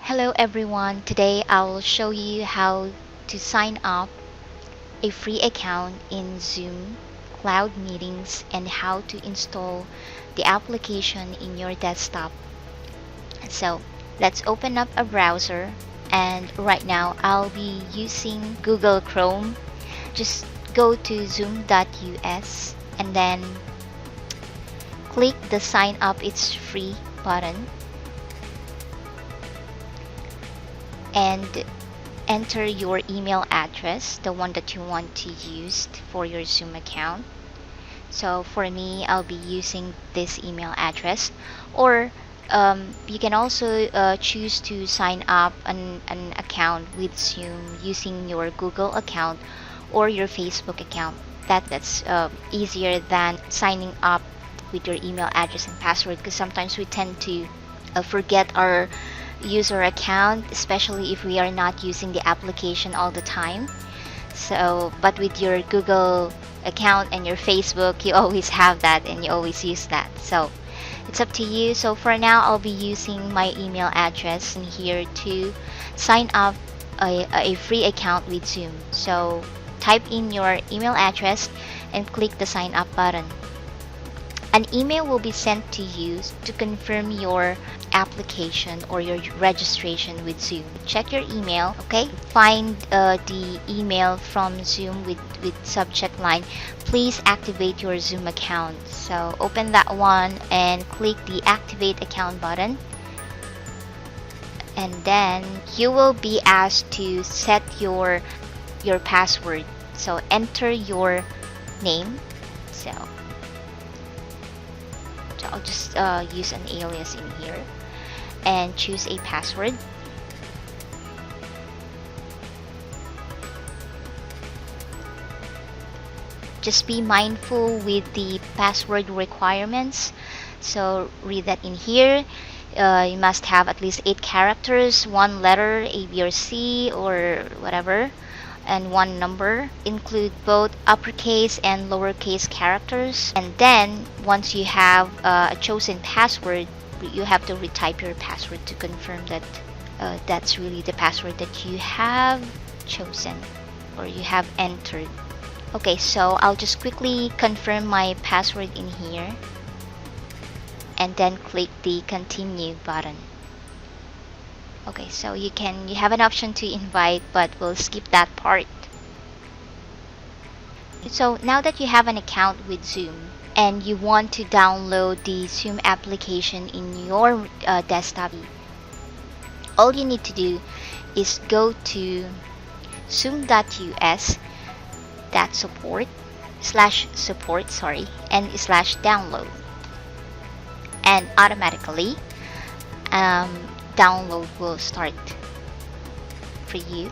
Hello everyone, today I will show you how to sign up a free account in Zoom Cloud Meetings and how to install the application in your desktop. So let's open up a browser, and right now I'll be using Google Chrome. Just go to zoom.us and then click the sign up it's free button and enter your email address, the one that you want to use for your Zoom account. So for me, I'll be using this email address, or you can also choose to sign up an account with Zoom using your Google account or your Facebook account. That's easier than signing up with your email address and password, because sometimes we tend to forget our user account, especially if we are not using the application all the time. So but with your Google account and your Facebook, you always have that and you always use that, so it's up to you. So for now, I'll be using my email address in here to sign up a free account with Zoom. So type in your email address and click the sign up button. An email will be sent to you to confirm your application or your registration with Zoom. Check your email, okay? Find the email from Zoom with subject line, please activate your Zoom account. So open that one and click the activate account button. And then you will be asked to set your password. So enter your name. So I'll just use an alias in here and choose a password. Just be mindful with the password requirements. So read that in here. You must have at least 8 characters, 1 letter, A, B, or C, or whatever, and 1 number. Include both uppercase and lowercase characters. And then once you have a chosen password, you have to retype your password to confirm that that's really the password that you have chosen or you have entered. Okay, so I'll just quickly confirm my password in here and then click the continue button. Okay, so you have an option to invite, but we'll skip that part. So now that you have an account with Zoom and you want to download the Zoom application in your desktop, all you need to do is go to zoom.us support and /download, and automatically download will start for you.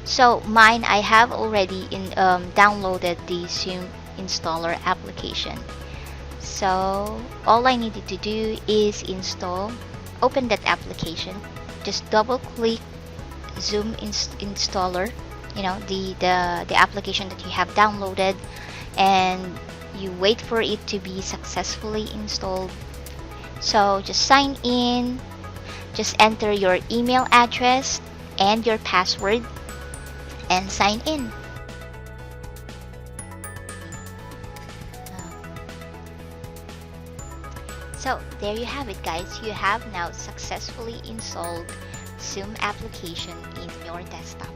So mine, I have already downloaded the Zoom installer application. So all I needed to do is open that application, just double click Zoom installer, the application that you have downloaded, and you wait for it to be successfully installed. So just sign in, just enter your email address and your password and sign in. So there you have it, guys. You have now successfully installed Zoom application in your desktop.